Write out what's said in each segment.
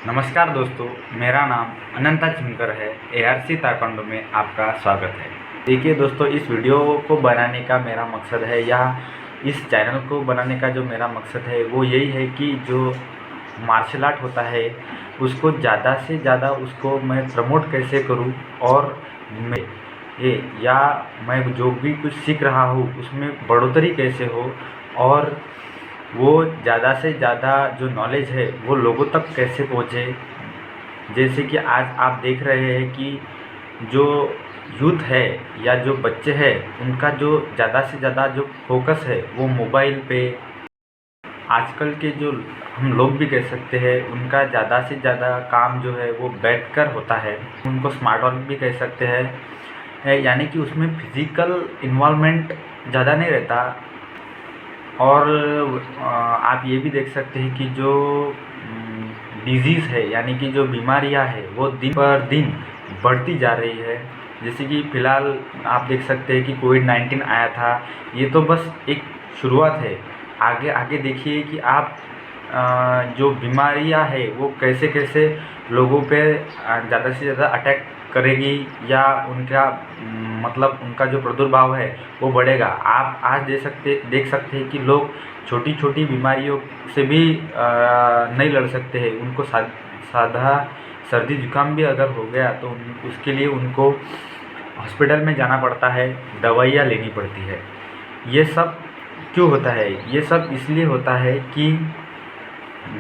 नमस्कार दोस्तों, मेरा नाम अनंता चिमकर है। एआरसी ताइक्वांडो में आपका स्वागत है। देखिए दोस्तों, इस वीडियो को बनाने का मेरा मकसद है या इस चैनल को बनाने का जो मेरा मकसद है वो यही है कि जो मार्शल आर्ट होता है उसको ज़्यादा से ज़्यादा उसको मैं प्रमोट कैसे करूं और मैं ये या मैं जो भी कुछ सीख रहा हूँ उसमें बढ़ोतरी कैसे हो और वो ज़्यादा से ज़्यादा जो नॉलेज है वो लोगों तक कैसे पहुँचे। जैसे कि आज आप देख रहे हैं कि जो यूथ है या जो बच्चे हैं उनका जो ज़्यादा से ज़्यादा जो फोकस है वो मोबाइल पे, आजकल के जो हम लोग भी कह सकते हैं उनका ज़्यादा से ज़्यादा काम जो है वो बैठकर होता है। उनको स्मार्ट वर्क भी कह सकते हैं यानी कि उसमें फिज़िकल इन्वॉल्वमेंट ज़्यादा नहीं रहता। और आप ये भी देख सकते हैं कि जो डिज़ीज़ है यानी कि जो बीमारियां है वो दिन पर दिन बढ़ती जा रही है। जैसे कि फ़िलहाल आप देख सकते हैं कि कोविड-19 आया था। ये तो बस एक शुरुआत है। आगे आगे देखिए कि आप जो बीमारियां है वो कैसे कैसे लोगों पे ज़्यादा से ज़्यादा अटैक करेगी या उनका मतलब उनका जो प्रादुर्भाव है वो बढ़ेगा। आप आज देख सकते हैं कि लोग छोटी छोटी बीमारियों से भी नहीं लड़ सकते हैं। उनको साधा सर्दी जुकाम भी अगर हो गया तो उसके लिए उनको हॉस्पिटल में जाना पड़ता है, दवाइयाँ लेनी पड़ती है। ये सब क्यों होता है? ये सब इसलिए होता है कि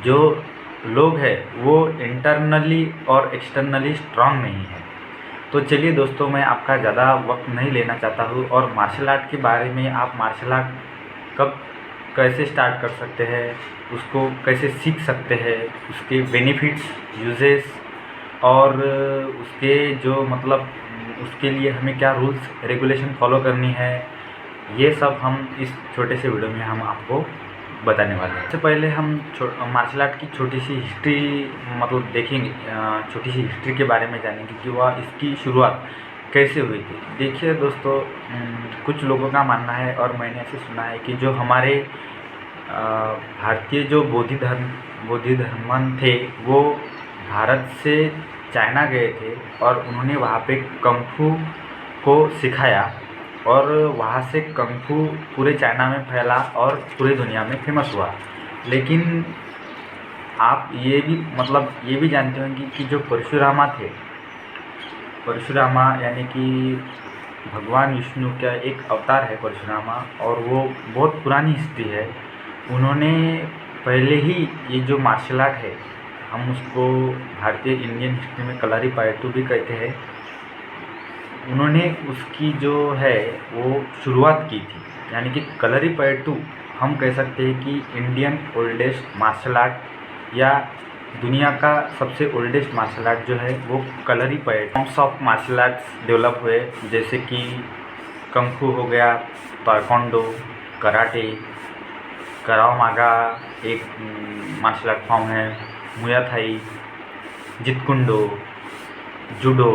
जो लोग हैं वो इंटरनली और एक्सटर्नली स्ट्रांग नहीं है। तो चलिए दोस्तों, मैं आपका ज़्यादा वक्त नहीं लेना चाहता हूँ और मार्शल आर्ट के बारे में, आप मार्शल आर्ट कब कैसे स्टार्ट कर सकते हैं, उसको कैसे सीख सकते हैं, उसके बेनिफिट्स, यूजेस और उसके जो मतलब उसके लिए हमें क्या रूल्स रेगुलेशन फॉलो करनी है, ये सब हम इस छोटे से वीडियो में हम आपको बताने वाले हैं। सबसे पहले हम मार्शल आर्ट की छोटी सी हिस्ट्री मतलब देखेंगे, छोटी सी हिस्ट्री के बारे में जानेंगे कि वह इसकी शुरुआत कैसे हुई थी। देखिए दोस्तों, कुछ लोगों का मानना है और मैंने ऐसे सुना है कि जो हमारे भारतीय जो बोधि धर्मन थे वो भारत से चाइना गए थे और उन्होंने वहाँ पे कंग फू को सिखाया और वहाँ से कंग फू पूरे चाइना में फैला और पूरी दुनिया में फेमस हुआ। लेकिन आप ये भी जानते होंगे कि जो परशुरामा थे, परशुरामा यानी कि भगवान विष्णु का एक अवतार है परशुरामा, और वो बहुत पुरानी हिस्ट्री है। उन्होंने पहले ही ये जो मार्शल आर्ट है, हम उसको भारतीय इंडियन हिस्ट्री में कलारीपायट्टू भी कहते हैं, उन्होंने उसकी जो है वो शुरुआत की थी। यानी कि कलारीपायट्टू हम कह सकते हैं कि इंडियन ओल्डेस्ट मार्शल आर्ट या दुनिया का सबसे ओल्डेस्ट मार्शल आर्ट जो है वो Kalaripayattu. Forms of martial arts develop हुए जैसे कि कंग फू हो गया, ताइक्वांडो, कराटे, कराव मागा एक मार्शल आर्ट फॉर्म है, Muay Thai, Jeet Kune Do, judo,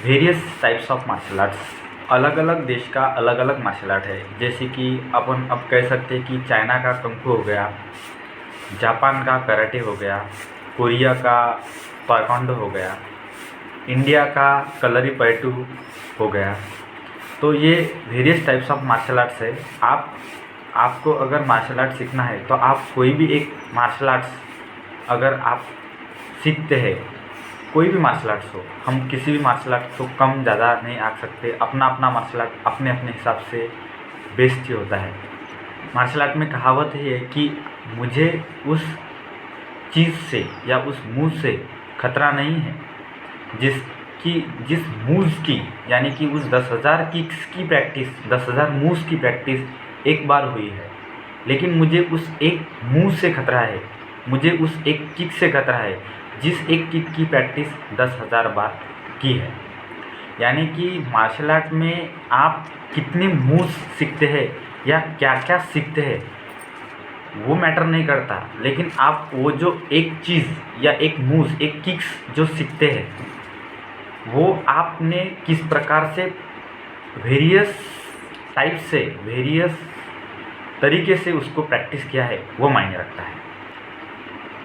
various types of martial arts. अलग अलग देश का अलग अलग मार्शल आर्ट है। जैसे कि अपन अब कह सकते हैं कि चाइना का कंग फू हो गया, जापान का कराटे हो गया, कोरिया का ताइक्वांडो हो गया, इंडिया का कलारीपायट्टू हो गया। तो ये various types of martial arts है। आपको अगर मार्शल आर्ट सीखना है तो आप कोई भी एक मार्शल आर्ट्स अगर आप सीखते हैं, कोई भी मार्शल आर्ट्स हो, हम किसी भी मार्शल आर्ट को कम ज़्यादा नहीं आंक सकते। अपना अपना मार्शल आर्ट अपने अपने हिसाब से बेस्ट ही होता है। मार्शल आर्ट में कहावत है कि मुझे उस चीज़ से या उस मूव से खतरा नहीं है जिस मूव्स की यानी कि उस 10,000 किक्स की प्रैक्टिस, 10,000 मूव्स की प्रैक्टिस एक बार हुई है, लेकिन मुझे उस एक मूव से खतरा है, मुझे उस एक किक से खतरा है जिस एक किक की प्रैक्टिस 10,000 बार की है। यानी कि मार्शल आर्ट में आप कितने मूव्स सीखते हैं या क्या क्या सीखते हैं वो मैटर नहीं करता, लेकिन आप वो जो एक चीज़ या एक मूव्स, एक किक्स जो सीखते हैं वो आपने किस प्रकार से वेरियस टाइप से, वेरियस तरीके से उसको प्रैक्टिस किया है वो मायने रखता है।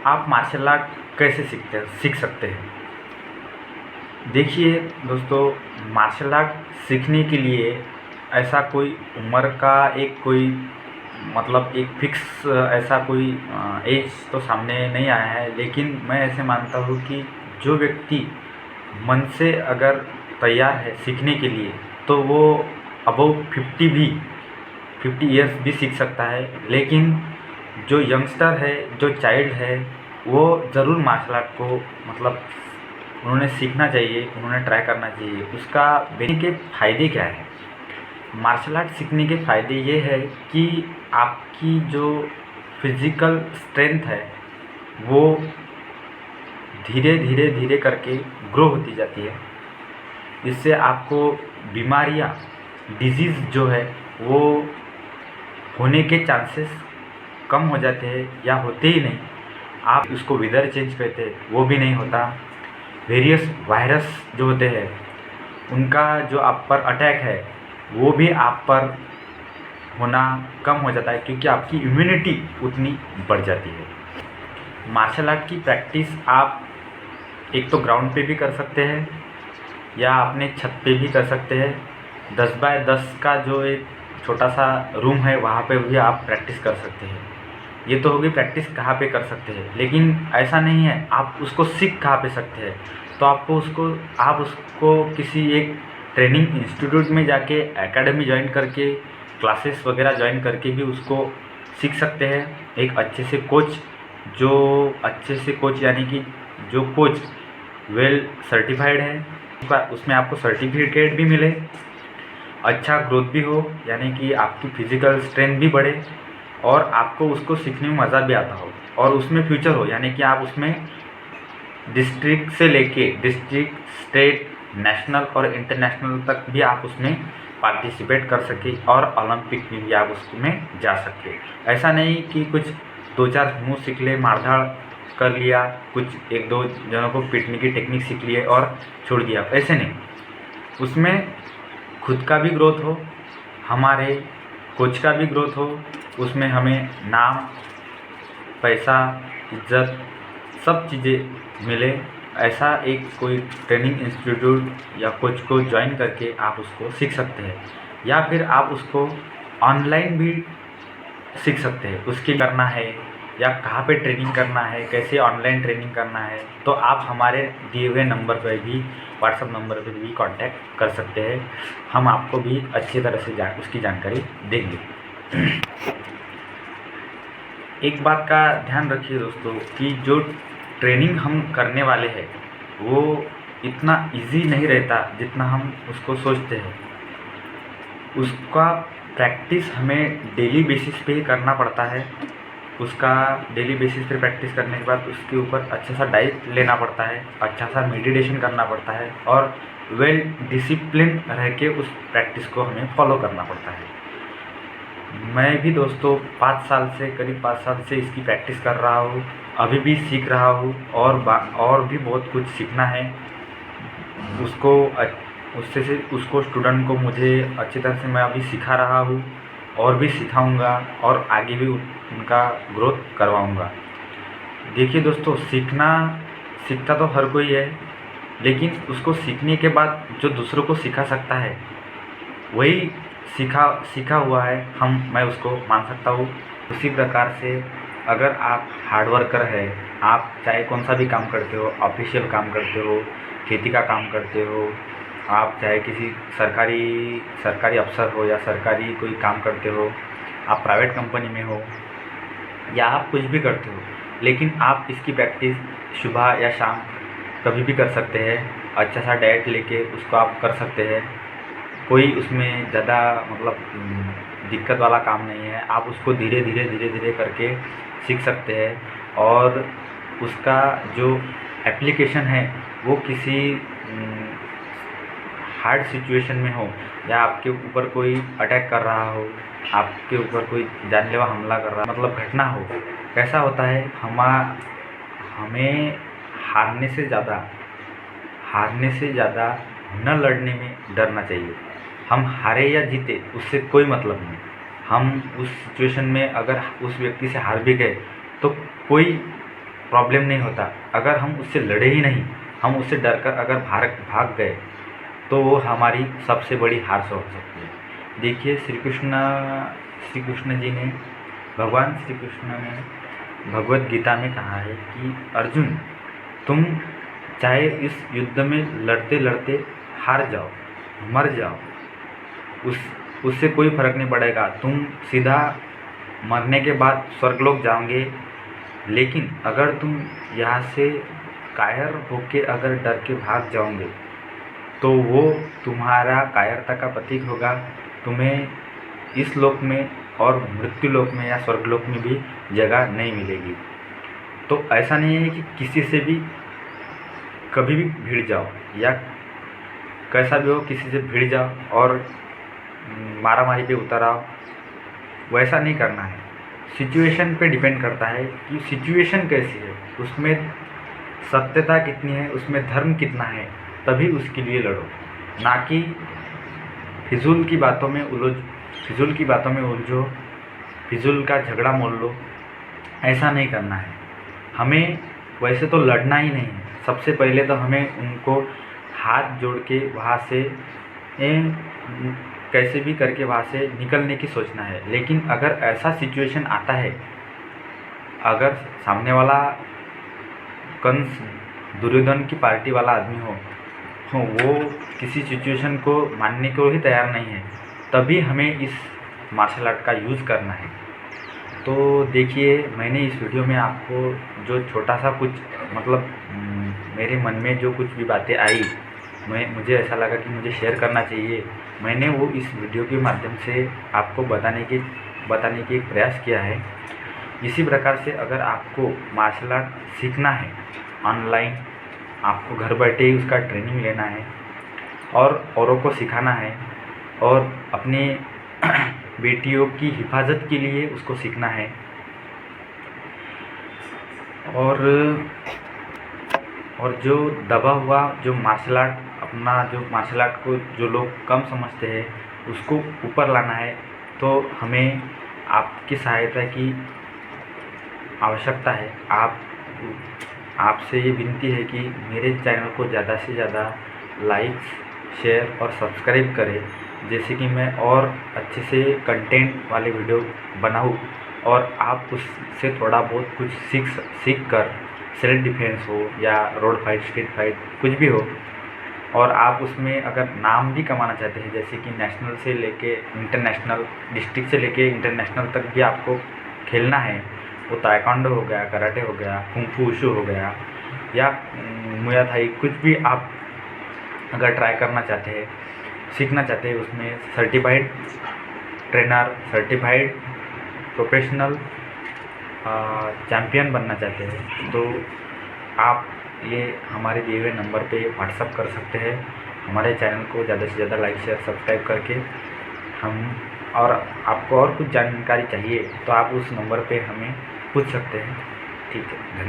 आप मार्शल आर्ट कैसे सीख सकते हैं। देखिए दोस्तों, मार्शल आर्ट सीखने के लिए ऐसा कोई उम्र का एक कोई मतलब एक फिक्स ऐसा कोई एज तो सामने नहीं आया है, लेकिन मैं ऐसे मानता हूँ कि जो व्यक्ति मन से अगर तैयार है सीखने के लिए तो वो अबव 50 ईयर्स भी सीख सकता है। लेकिन जो यंगस्टर है, जो चाइल्ड है, वो ज़रूर मार्शल आर्ट को मतलब उन्होंने सीखना चाहिए, उन्होंने ट्राई करना चाहिए। उसका के फ़ायदे क्या है? मार्शल आर्ट सीखने के फ़ायदे ये है कि आपकी जो फिज़िकल स्ट्रेंथ है वो धीरे धीरे धीरे करके ग्रो होती जाती है। इससे आपको बीमारियां, डिजीज़ जो है वो होने के चांसेस कम हो जाते हैं या होते ही नहीं। आप उसको वेदर चेंज कहते हैं वो भी नहीं होता। वेरियस वायरस जो होते हैं उनका जो आप पर अटैक है वो भी आप पर होना कम हो जाता है, क्योंकि आपकी इम्यूनिटी उतनी बढ़ जाती है। मार्शल आर्ट की प्रैक्टिस आप एक तो ग्राउंड पे भी कर सकते हैं या अपने छत पे भी कर सकते हैं। 10 बाय 10 का जो एक छोटा सा रूम है वहाँ पे भी आप प्रैक्टिस कर सकते हैं। ये तो होगी प्रैक्टिस कहाँ पे कर सकते हैं, लेकिन ऐसा नहीं है आप उसको सीख कहाँ पे सकते हैं। तो आप उसको किसी एक ट्रेनिंग इंस्टीट्यूट में जाके एकेडमी ज्वाइन करके क्लासेस वगैरह ज्वाइन करके भी उसको सीख सकते हैं। एक अच्छे से कोच यानी कि जो कोच वेल सर्टिफाइड है, उसमें आपको सर्टिफिकेट भी मिले, अच्छा ग्रोथ भी हो यानी कि आपकी फिज़िकल स्ट्रेंथ भी बढ़े और आपको उसको सीखने में मज़ा भी आता हो और उसमें फ्यूचर हो, यानी कि आप उसमें डिस्ट्रिक्ट से लेके डिस्ट्रिक्ट, स्टेट, नेशनल और इंटरनेशनल तक भी आप उसमें पार्टिसिपेट कर सके और ओलंपिक में भी आप उसमें जा सके। ऐसा नहीं कि कुछ 2-4 मुँह सीख ले, मारधाड़ कर लिया, कुछ 1-2 जनों को पीटने की टेक्निक सीख लिए और छोड़ दिया, ऐसे नहीं। उसमें खुद का भी ग्रोथ हो, हमारे कोच का भी ग्रोथ हो, उसमें हमें नाम, पैसा, इज्जत सब चीज़ें मिले। ऐसा एक कोई ट्रेनिंग इंस्टीट्यूट या कोच को ज्वाइन करके आप उसको सीख सकते हैं, या फिर आप उसको ऑनलाइन भी सीख सकते हैं। उसकी करना है या कहाँ पे ट्रेनिंग करना है, कैसे ऑनलाइन ट्रेनिंग करना है, तो आप हमारे दिए हुए नंबर पर भी, व्हाट्सएप नंबर पर भी कांटेक्ट कर सकते हैं। हम आपको भी अच्छी तरह से उसकी जानकारी देंगे। एक बात का ध्यान रखिए दोस्तों कि जो ट्रेनिंग हम करने वाले हैं वो इतना इजी नहीं रहता जितना हम उसको सोचते हैं। उसका प्रैक्टिस हमें डेली बेसिस पे ही करना पड़ता है। उसका डेली बेसिस पे प्रैक्टिस करने के बाद उसके ऊपर अच्छा सा डाइट लेना पड़ता है, अच्छा सा मेडिटेशन करना पड़ता है और वेल डिसिप्लिन रह के उस प्रैक्टिस को हमें फॉलो करना पड़ता है। मैं भी दोस्तों 5 साल से, करीब 5 साल से इसकी प्रैक्टिस कर रहा हूँ, अभी भी सीख रहा हूँ और भी बहुत कुछ सीखना है। उसको स्टूडेंट को मुझे अच्छी तरह से मैं अभी सिखा रहा हूँ और भी सिखाऊंगा और आगे भी उनका ग्रोथ करवाऊंगा। देखिए दोस्तों, सीखता तो हर कोई है, लेकिन उसको सीखने के बाद जो दूसरों को सिखा सकता है वही सीखा हुआ है मैं उसको मान सकता हूँ। उसी प्रकार से अगर आप हार्ड वर्कर है, आप चाहे कौन सा भी काम करते हो, ऑफिशियल काम करते हो, खेती का काम करते हो, आप चाहे किसी सरकारी अफसर हो या सरकारी कोई काम करते हो, आप प्राइवेट कंपनी में हो या आप कुछ भी करते हो, लेकिन आप इसकी प्रैक्टिस सुबह या शाम कभी भी कर सकते हैं। अच्छा सा डाइट लेके उसको आप कर सकते हैं। कोई उसमें ज़्यादा मतलब दिक्कत वाला काम नहीं है। आप उसको धीरे धीरे करके सीख सकते हैं और उसका जो एप्लीकेशन है वो किसी हार्ड सिचुएशन में हो या आपके ऊपर कोई अटैक कर रहा हो, आपके ऊपर कोई जानलेवा हमला कर रहा, मतलब घटना हो, कैसा होता है हमें हारने से ज़्यादा न लड़ने में डरना चाहिए। हम हारे या जीते उससे कोई मतलब नहीं। हम उस सिचुएशन में अगर उस व्यक्ति से हार भी गए तो कोई प्रॉब्लम नहीं होता। अगर हम उससे लड़े ही नहीं, हम उससे डर कर अगर भाग गए तो वो हमारी सबसे बड़ी हार हो सकती है। देखिए श्री कृष्ण जी ने, भगवान श्री कृष्ण ने भगवत गीता में कहा है कि अर्जुन, तुम चाहे इस युद्ध में लड़ते लड़ते हार जाओ, मर जाओ, उससे कोई फर्क नहीं पड़ेगा। तुम सीधा मरने के बाद स्वर्गलोक जाओगे, लेकिन अगर तुम यहाँ से कायर होके अगर डर के भाग जाओगे तो वो तुम्हारा कायरता का प्रतीक होगा। तुम्हें इस लोक में और मृत्यु लोक में या स्वर्गलोक में भी जगह नहीं मिलेगी। तो ऐसा नहीं है कि किसी से भी कभी भी भिड़ जाओ या कैसा भी हो, किसी से भिड़ जाओ और मारामारी पे उतर आओ, वैसा नहीं करना है। सिचुएशन पे डिपेंड करता है कि सिचुएशन कैसी है, उसमें सत्यता कितनी है, उसमें धर्म कितना है, तभी उसके लिए लड़ो। ना कि फिजूल की बातों में उलझो, फिजूल का झगड़ा मोल लो, ऐसा नहीं करना है। हमें वैसे तो लड़ना ही नहीं है। सबसे पहले तो हमें उनको हाथ जोड़ के वहाँ से कैसे भी करके वहाँ से निकलने की सोचना है। लेकिन अगर ऐसा सिचुएशन आता है, अगर सामने वाला कंस दुर्योधन की पार्टी वाला आदमी हो, वो किसी सिचुएशन को मानने को ही तैयार नहीं है, तभी हमें इस मार्शल आर्ट का यूज़ करना है। तो देखिए, मैंने इस वीडियो में आपको जो छोटा सा कुछ मतलब मेरे मन में जो कुछ भी बातें आई, मुझे ऐसा लगा कि मुझे शेयर करना चाहिए। मैंने वो इस वीडियो के माध्यम से आपको बताने की एक प्रयास किया है। इसी प्रकार से अगर आपको मार्शल आर्ट सीखना है ऑनलाइन, आपको घर बैठे ही उसका ट्रेनिंग लेना है और औरों को सिखाना है और अपने बेटियों की हिफाजत के लिए उसको सीखना है, और जो दबा हुआ जो मार्शल आर्ट को जो लोग कम समझते हैं, उसको ऊपर लाना है, तो हमें आपकी सहायता की आवश्यकता है। आपसे ये विनती है कि मेरे चैनल को ज़्यादा से ज़्यादा लाइक, शेयर और सब्सक्राइब करें, जैसे कि मैं और अच्छे से कंटेंट वाले वीडियो बनाऊँ और आप उससे थोड़ा बहुत कुछ सीख कर सेल्फ डिफेंस हो या रोड फाइट, स्ट्रीट फाइट, कुछ भी हो, और आप उसमें अगर नाम भी कमाना चाहते हैं, जैसे कि नेशनल से लेके इंटरनेशनल, डिस्ट्रिक्ट से लेके इंटरनेशनल तक भी आपको खेलना है, वो ताइक्वांडो हो गया, कराटे हो गया, कुंग फू वुशु हो गया या मुया थाई, कुछ भी आप अगर ट्राई करना चाहते हैं, सीखना चाहते हैं, उसमें certified trainer, certified professional champion बनना चाहते हैं, तो आप ये हमारे दिए हुए नंबर पे व्हाट्सअप कर सकते हैं। हमारे चैनल को ज़्यादा से ज़्यादा लाइक, शेयर, सब्सक्राइब करके हम, और आपको और कुछ जानकारी चाहिए तो आप उस नंबर पे हमें पूछ सकते हैं। ठीक है, धन्यवाद।